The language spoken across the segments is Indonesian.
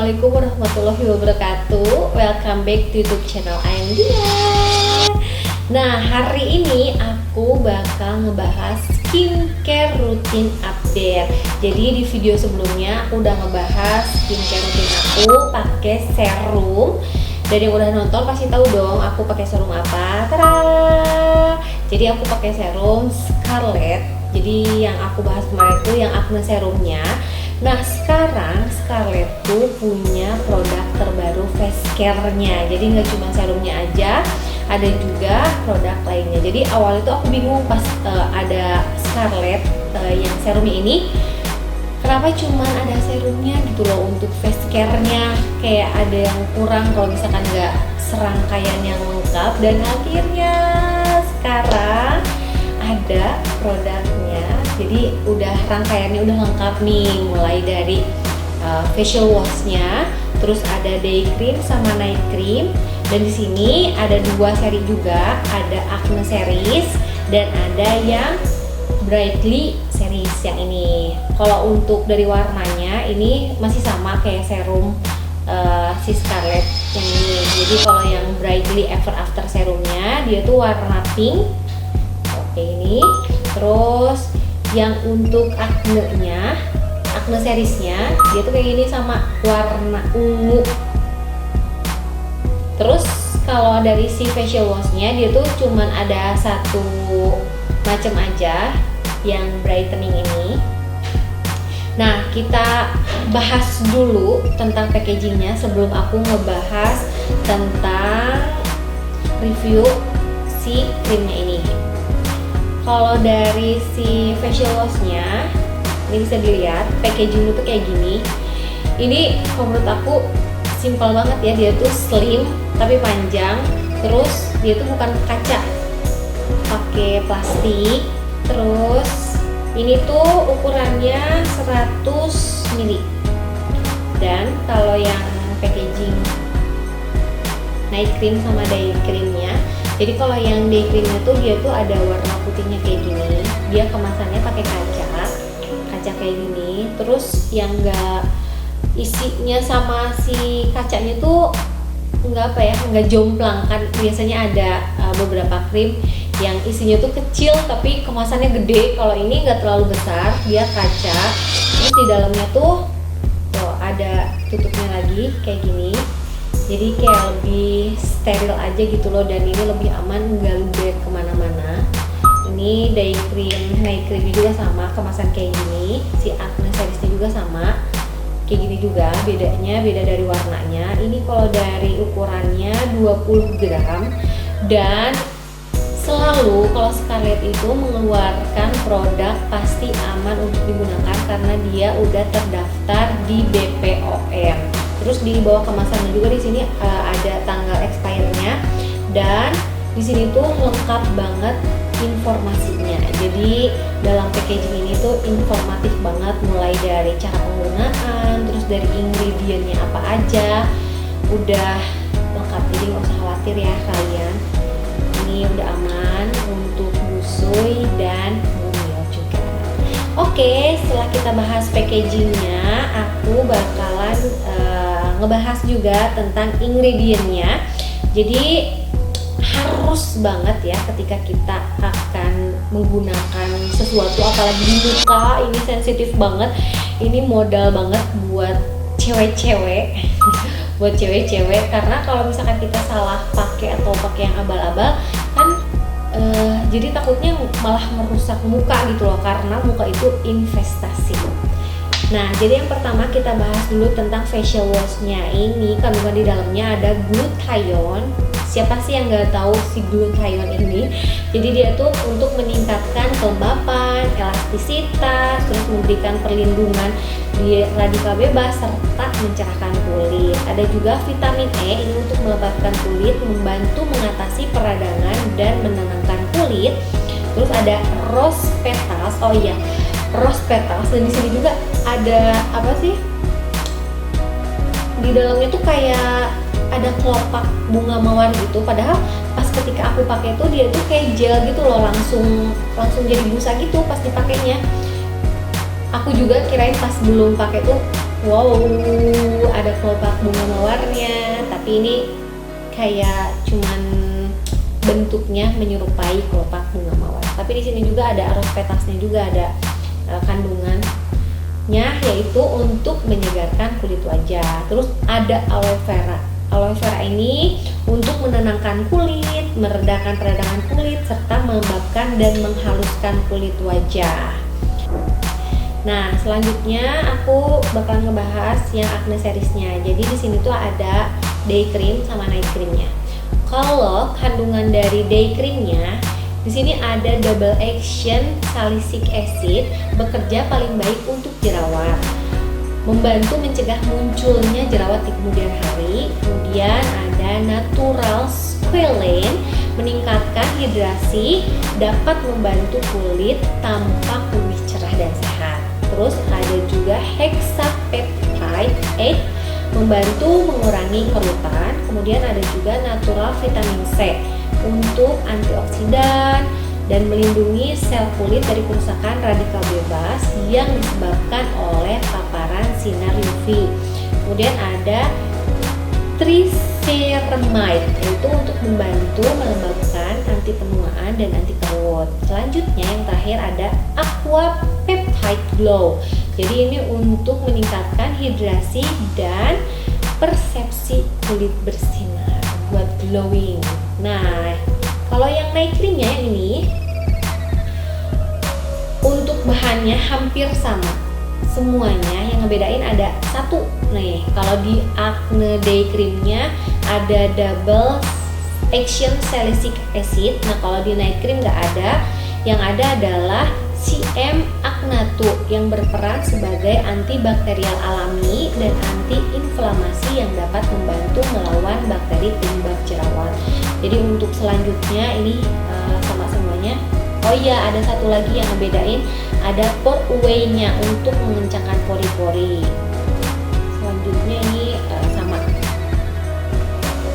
Assalamualaikum warahmatullahi wabarakatuh. Welcome back to YouTube channel I'm Dia. Nah, hari ini aku bakal ngebahas skincare rutin update. Jadi di video sebelumnya aku udah ngebahas skincare rutin aku pakai serum. Dan yang udah nonton pasti tahu dong aku pakai serum apa. Tada! Jadi aku pakai serum Scarlett. Jadi yang aku bahas kemarin itu yang acne serumnya. Nah sekarang Scarlett tuh punya produk terbaru face care-nya. Jadi nggak cuma serumnya aja, ada juga produk lainnya. Jadi awal itu aku bingung pas ada Scarlett yang serumnya ini, kenapa cuma ada serumnya gitu loh untuk face care-nya. Kayak ada yang kurang kalau misalkan nggak serangkaian yang lengkap. Dan akhirnya sekarang ada produknya, jadi udah rangkaiannya udah lengkap nih, mulai dari facial washnya, terus ada day cream sama night cream, dan di sini ada dua seri juga, ada acne series dan ada yang brightly series yang ini. Kalau untuk dari warnanya ini masih sama kayak serum si Scarlett yang ini. Jadi kalau yang brightly ever after serumnya dia tuh warna pink. Oke, ini terus yang untuk acne-nya, acne seriesnya dia tuh kayak gini sama warna ungu. Terus kalau dari si facial washnya dia tuh cuman ada satu macam aja yang brightening ini. Nah kita bahas dulu tentang packagingnya sebelum aku ngebahas tentang review si krimnya ini. Kalau dari si facial washnya ini bisa dilihat packaging itu kayak gini. Ini menurut aku simpel banget ya, dia tuh slim tapi panjang, terus dia tuh bukan kaca, pakai plastik. Terus ini tuh ukurannya 100 ml. Dan kalau yang packaging night cream sama day creamnya, jadi kalau yang day creamnya tuh dia tuh ada warna putihnya kayak gini. Dia kemasannya pakai kaca kayak gini. Terus yang enggak isinya sama si kacanya tuh enggak apa ya, enggak jomplang kan. Biasanya ada beberapa krim yang isinya tuh kecil tapi kemasannya gede. Kalau ini enggak terlalu besar, dia kaca. Terus di dalamnya tuh ada tutupnya lagi kayak gini. Jadi kayak lebih steril aja gitu loh, dan ini lebih aman, nggak luber kemana-mana. Ini day cream, night cream juga sama, kemasan kayak gini. Si acne seriesnya juga sama, kayak gini juga. Bedanya beda dari warnanya. Ini kalau dari ukurannya 20 gram. Dan selalu kalau Scarlett itu mengeluarkan produk pasti aman untuk digunakan karena dia udah terdaftar di BPOM. Terus di bawah kemasannya juga di sini ada tanggal expirednya, dan di sini tuh lengkap banget informasinya. Jadi dalam packaging ini tuh informatif banget, mulai dari cara penggunaan, terus dari ingredientnya apa aja, udah lengkap. Jadi nggak usah khawatir ya kalian. Ini udah aman untuk busui dan mumil juga. Oke, setelah kita bahas packagingnya, aku bakalan ngebahas juga tentang ingredientnya. Jadi harus banget ya ketika kita akan menggunakan sesuatu, apalagi di muka, ini sensitif banget. Ini modal banget buat cewek-cewek buat cewek-cewek, karena kalau misalkan kita salah pakai atau pakai yang abal-abal kan jadi takutnya malah merusak muka gitu loh, karena muka itu investasi. Nah, jadi yang pertama kita bahas dulu tentang facial washnya. Ini kandungan di dalamnya ada glutathione. Siapa sih yang nggak tahu si glutathione ini? Jadi dia tuh untuk meningkatkan kelembapan, elastisitas, terus memberikan perlindungan di radikal bebas serta mencerahkan kulit. Ada juga vitamin E, ini untuk melembabkan kulit, membantu mengatasi peradangan dan menenangkan kulit. Terus ada rose petals. Oh iya, rose petals. Dan di sini juga ada apa sih? Di dalamnya tuh kayak ada kelopak bunga mawar gitu. Padahal pas ketika aku pakai tuh dia tuh kayak gel gitu loh, langsung jadi busa gitu pas dipakainya. Aku juga kirain pas belum pakai tuh Wow, ada kelopak bunga mawarnya, tapi ini kayak cuman bentuknya menyerupai kelopak bunga mawar. Tapi di sini juga ada aros petasnya, juga ada kandungannya, yaitu untuk menyegarkan kulit wajah. Terus ada aloe vera. Aloe vera ini untuk menenangkan kulit, meredakan peradangan kulit, serta melembabkan dan menghaluskan kulit wajah. Nah, selanjutnya aku bakal ngebahas yang acne seriesnya. Jadi di sini tuh ada day cream sama night creamnya. Kalau kandungan dari day creamnya, di sini ada double action salicylic acid, bekerja paling baik untuk jerawat, membantu mencegah munculnya jerawat di kemudian hari. Kemudian ada natural squalane, meningkatkan hidrasi, dapat membantu kulit tampak lebih cerah dan sehat. Terus ada juga hexapeptide 8, membantu mengurangi kerutan. Kemudian ada juga natural vitamin C untuk antioksidan dan melindungi sel kulit dari kerusakan radikal bebas yang disebabkan oleh paparan sinar UV. Kemudian ada triceramide, yaitu untuk membantu melembabkan, anti penuaan dan anti kerut. Selanjutnya yang terakhir ada aqua peptide glow. Jadi ini untuk meningkatkan hidrasi dan persepsi kulit bersinar buat glowing. Nah, kalau yang night creamnya ini untuk bahannya hampir sama semuanya, yang ngebedain ada satu nih. Kalau di acne day creamnya ada double action salicylic acid. Nah, kalau di night cream nggak ada. Yang ada adalah CM acnatu yang berperan sebagai antibakterial alami dan anti-inflamasi yang dapat membantu melawan bakteri penyebab jerawat. Jadi untuk selanjutnya ini sama semuanya. Oh iya, ada satu lagi yang ngebedain, ada pore away-nya untuk mengencangkan pori-pori. Selanjutnya ini sama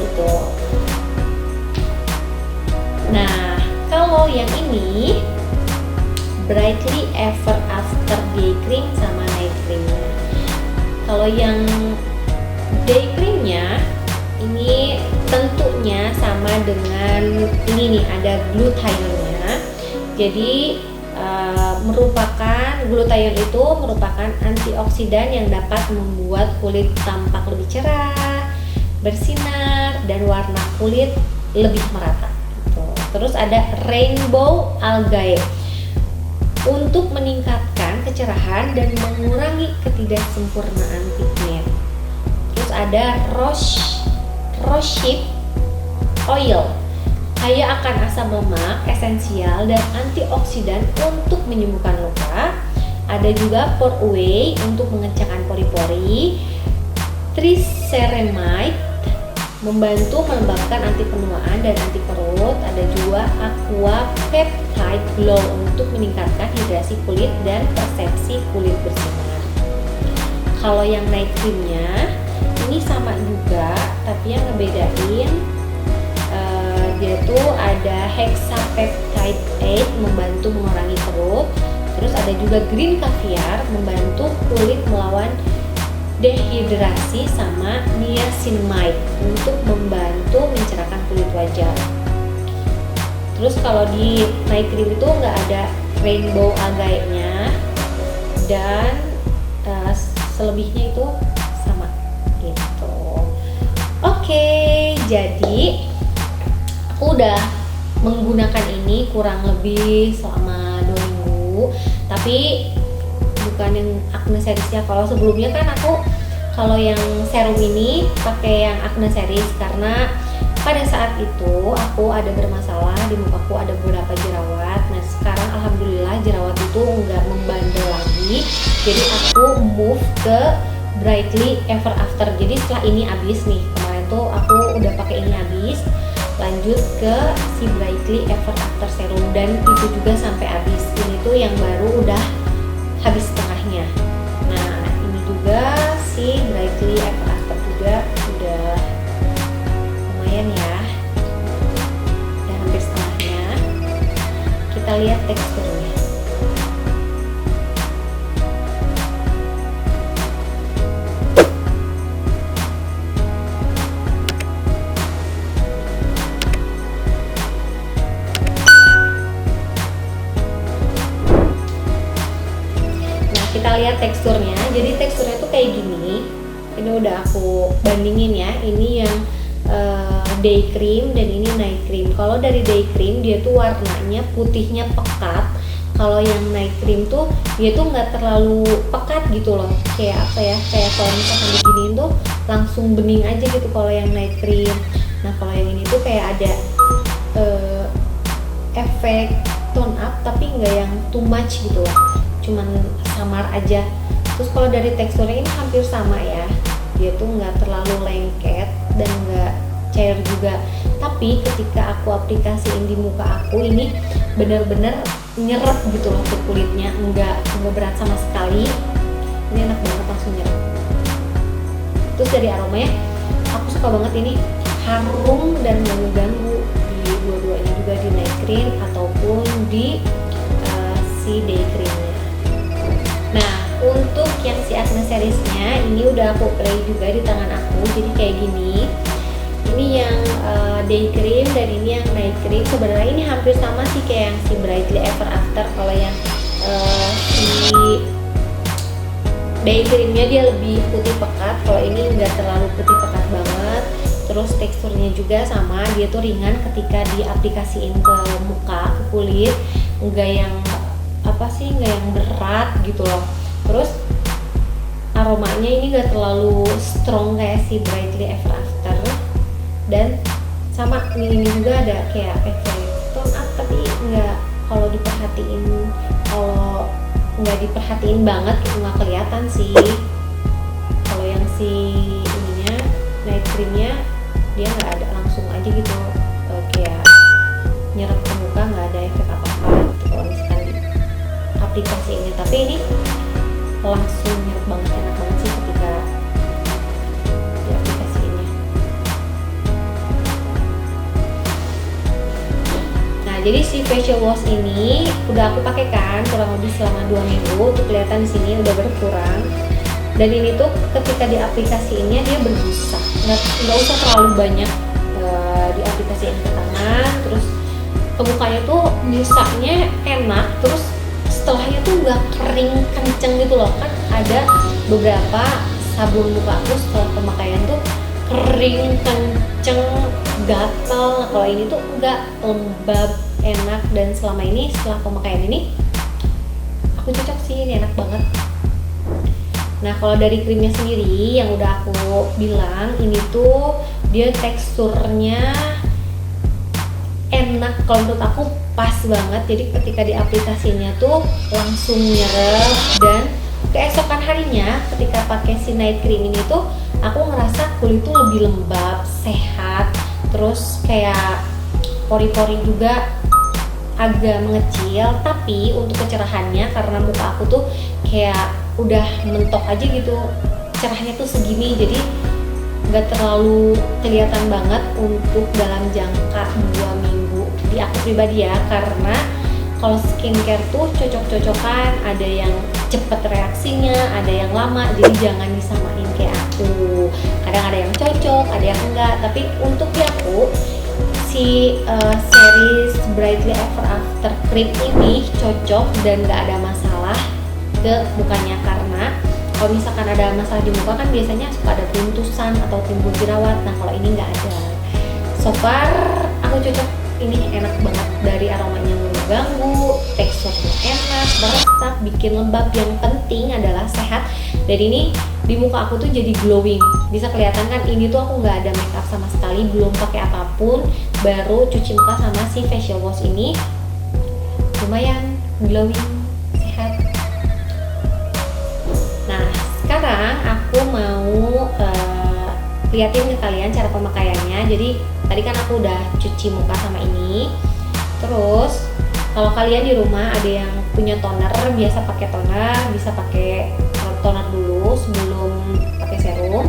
itu. Nah, kalau yang ini Brightly Ever After Day Cream sama Night Creamnya. Kalau yang Day Creamnya ini tentunya sama dengan ini nih, ada glutathionnya. Jadi glutathione itu merupakan antioksidan yang dapat membuat kulit tampak lebih cerah, bersinar, dan warna kulit lebih merata. Gitu. Terus ada rainbow algae untuk meningkatkan kecerahan dan mengurangi ketidaksempurnaan pigmen. Terus ada rosehip oil, kaya akan asam lemak esensial dan antioksidan untuk menyembuhkan luka. Ada juga pore away untuk mengencangkan pori-pori. Triceramide membantu melembabkan, anti penuaan dan anti kerut. Ada juga aqua peptide glow untuk meningkatkan hidrasi kulit dan persepsi kulit bersinar. Kalau yang night creamnya ini sama juga, tapi yang ngebedain dia tuh ada hexapeptide 8 membantu mengurangi kerut. Terus ada juga green caviar membantu kulit melawan dehidrasi, sama niacinamide untuk membantu mencerahkan kulit wajah. Terus kalau di night cream itu nggak ada rainbow algae-nya, dan selebihnya itu sama gitu. Oke, jadi aku udah menggunakan ini kurang lebih selama 2 minggu, tapi bukan yang acne seriesnya. Kalau sebelumnya kan aku kalau yang serum ini pakai yang acne series, karena pada saat itu aku ada bermasalah di mukaku, ada beberapa jerawat. Nah sekarang alhamdulillah jerawat itu nggak membandel lagi, jadi aku move ke Brightly Ever After. Jadi setelah ini habis nih, kemarin tuh aku udah pakai ini habis, lanjut ke si Brightly Ever After Serum, dan itu juga sampai habis. Ini tuh yang baru udah habis setengahnya. Nah ini juga si Brightly Ever After juga udah lumayan ya, udah hampir setengahnya. Kita lihat teksturnya. kita lihat teksturnya. Jadi teksturnya tuh kayak gini. Ini udah aku bandingin ya. Ini yang day cream dan ini night cream. Kalau dari day cream dia tuh warnanya putihnya pekat. Kalau yang night cream tuh dia tuh nggak terlalu pekat gitu loh. Kayak apa ya? Kayak kalau misalkan diginiin tuh langsung bening aja gitu kalau yang night cream. Nah kalau yang ini tuh kayak ada efek tone up tapi nggak yang too much gitu loh. Cuman samar aja. Terus kalau dari teksturnya ini hampir sama ya. Dia tuh nggak terlalu lengket dan nggak cair juga, tapi ketika aku aplikasiin di muka aku ini bener-bener nyerap gitu loh ke kulitnya, nggak berat sama sekali. Ini enak banget, langsung nyerap. Terus dari aromanya aku suka banget, ini harum dan nggak mengganggu di dua-duanya, juga di night cream ataupun di si day creamnya. Nah untuk yang si Acne seriesnya ini udah aku play juga di tangan aku, jadi kayak gini. Ini yang day cream dan ini yang night cream. Sebenarnya ini hampir sama sih kayak yang si Brightly Ever After. Kalau yang si day creamnya dia lebih putih pekat, kalau ini nggak terlalu putih pekat banget. Terus teksturnya juga sama, dia tuh ringan ketika diaplikasiin ke muka, ke kulit, nggak yang nggak yang berat gitu loh. Terus aromanya ini nggak terlalu strong kayak si Brightly Ever After, dan sama ini juga ada kayak efek tone up tapi nggak, kalau nggak diperhatiin banget gitu, nggak kelihatan sih. Kalau yang si ininya night creamnya dia nggak ada, langsung aja gitu kayak nyerap ke muka, nggak ada efek apa-apa gitu kalau misalkan di aplikasi ini. Tapi ini langsung nyerap banget, enak banget sih ketika di aplikasiinnya. Nah jadi si facial wash ini udah aku pakai kan kurang lebih selama 2 minggu, tuh kelihatan di sini udah berkurang. Dan ini tuh ketika diaplikasiinnya dia berbusa, nggak usah terlalu banyak diaplikasiin ke tangan, terus ke mukanya tuh busanya enak. Terus setelahnya tuh nggak kering kenceng gitu loh, kan ada beberapa sabun muka aku setelah pemakaian tuh kering kenceng gatal. Nah kalau ini tuh nggak, lembab, enak, dan selama ini setelah pemakaian ini aku cocok sih, ini enak banget. Nah kalau dari krimnya sendiri yang udah aku bilang, ini tuh dia teksturnya enak, kalau menurut aku pas banget. Jadi ketika diaplikasinya tuh langsung nyerap, dan keesokan harinya ketika pakai si night cream ini tuh aku ngerasa kulit tuh lebih lembab, sehat, terus kayak pori-pori juga agak mengecil. Tapi untuk kecerahannya, karena muka aku tuh kayak udah mentok aja gitu, cerahnya tuh segini, jadi nggak terlalu kelihatan banget untuk dalam jangka 2 minggu di aku pribadi ya. Karena kalau skincare tuh cocok-cocokan, ada yang cepet reaksinya, ada yang lama, jadi jangan disamain kayak aku. Kadang ada yang cocok, ada yang enggak. Tapi untuk di aku si series Brightly Ever After Cream ini cocok dan nggak ada masalah ke mukanya. Karena kalau misalkan ada masalah di muka kan biasanya suka ada puntusan atau timbul jerawat. Nah kalau ini nggak ada. So far aku cocok, ini enak banget. Dari aromanya nggak mengganggu, teksturnya enak, meresap, bikin lembab. Yang penting adalah sehat. Dan ini di muka aku tuh jadi glowing, bisa kelihatan kan. Ini tuh aku nggak ada makeup sama sekali, belum pakai apapun, baru cuci muka sama si facial wash ini, lumayan glowing, sehat. Nah sekarang aku mau liatin ke kalian cara pemakaiannya. Jadi tadi kan aku udah cuci muka sama ini. Terus kalau kalian di rumah ada yang punya toner, biasa pakai toner, bisa pakai toner dulu sebelum pakai serum.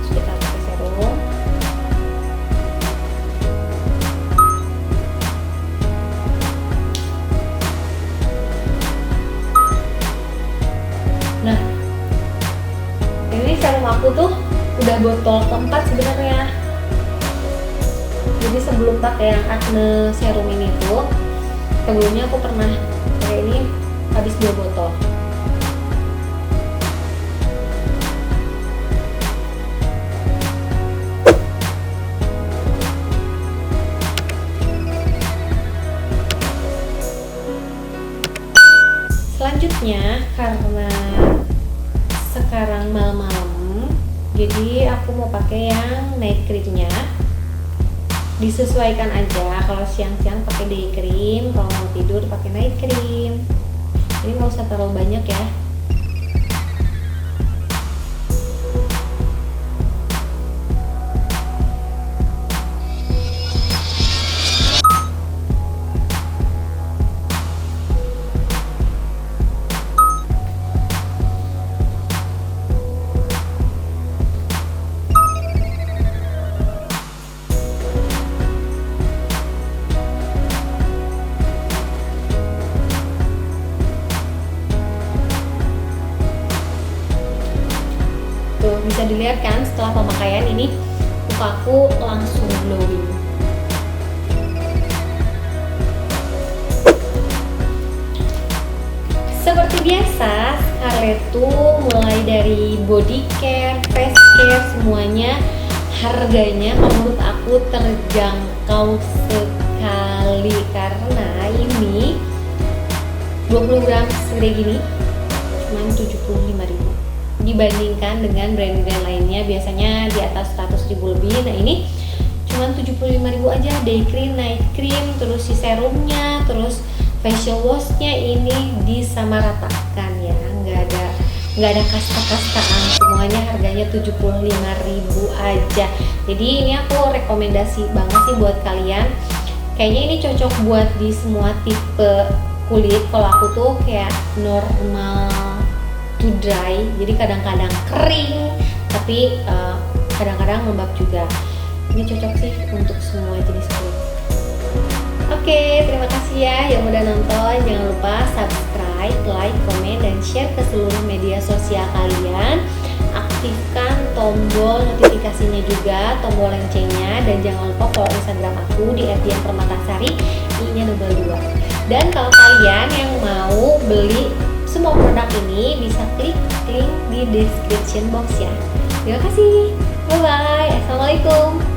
Kita pakai serum. Nah, ini serum aku tuh udah botol keempat sebenarnya. Jadi sebelum pakai yang acne serum ini tuh, sebelumnya aku pernah pakai ini habis 2 botol. Selanjutnya, karena sekarang malam-malam, jadi aku mau pakai yang night creamnya. Disesuaikan aja, kalau siang-siang pakai day cream, kalau mau tidur pakai night cream. Ini nggak usah terlalu banyak ya. Tuh, bisa dilihat kan setelah pemakaian ini mukaku langsung glowing. Seperti biasa, Scarlett tuh mulai dari body care, face care, semuanya harganya menurut aku terjangkau sekali, karena ini 20 gram segede gini cuma 75.000 dibandingkan dengan brand-brand lainnya biasanya di atas 100.000 lebih. Nah ini cuma 75.000 aja, day cream, night cream, terus si serumnya, terus facial washnya ini disamaratakan ya, nggak ada kasta-kastaan, semuanya harganya 75.000 aja. Jadi ini aku rekomendasi banget sih buat kalian. Kayaknya ini cocok buat di semua tipe kulit. Kalau aku tuh kayak normal to dry, jadi kadang-kadang kering tapi kadang-kadang lembab juga. Ini cocok sih untuk semua jenis kulit. Oke, terima kasih ya yang udah nonton. Jangan lupa subscribe, like, komen, dan share ke seluruh media sosial kalian. Aktifkan tombol notifikasinya juga, tombol loncengnya, dan jangan lupa follow Instagram aku di @dianpermatasari, i-nya double 2. Dan kalau kalian yang mau beli semua produk ini bisa klik link di description box ya. Terima kasih. Bye bye. Assalamualaikum.